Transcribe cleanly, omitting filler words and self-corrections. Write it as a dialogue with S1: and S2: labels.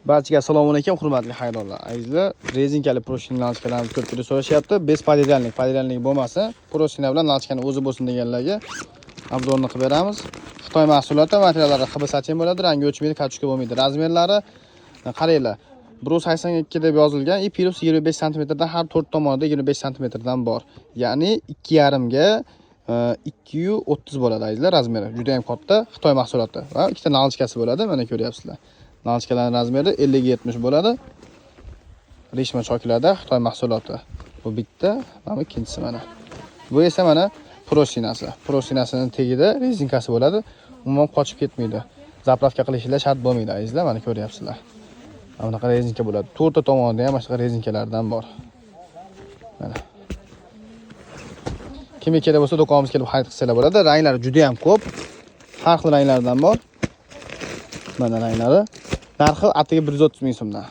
S1: Barchaga assalomu alaykum, hurmatli xaridorlar. Azizlar, rezinkali proshina lalchkalarimiz ko'pchilik so'rashyapti. Bez polietilenlik bo'lmasa, proshina bilan lalchkani o'zi bo'lsin deganlarga obzorni qilib beramiz. Xitoy mahsuloti, materiallari hibsachin bo'ladi, rangi o'chmaydi, kachushka bo'lmaydi. Razmerlari qaranglar. 182 deb yozilgan, ip 25 cm dan har 4 tomonida 25 cm dan bor. Ya'ni 2,5 ga 230 bo'ladi azizlar razmeri. Juda ham katta Xitoy mahsuloti va ikkita nalchkasi bo'ladi, mana ko'ryapsizlar. Nalchkalarning razmeri 50-70 bo'ladi. Rishma choklarda Xitoy mahsuloti. Bu bitta, mana ikkinchisi mana. Bu esa mana proshinasi. Proshinasining tagida rezinkasi bo'ladi. Umuman qochib ketmaydi. Zapravka qilishlar shart bo'lmaydi azizlar, mana ko'ryapsizlar. Mana bunaqa rezinka bo'ladi. To'rtta tomonida ham boshqa rezinkalardan bor. Mana. Kimga kerak bo'lsa do'konimizga kelib xarid qilsalar bo'ladi. Ranglari juda ham ko'p. Har xil ranglardan bor. Mana ranglari. Narxi atiga 130 ming so'mdan.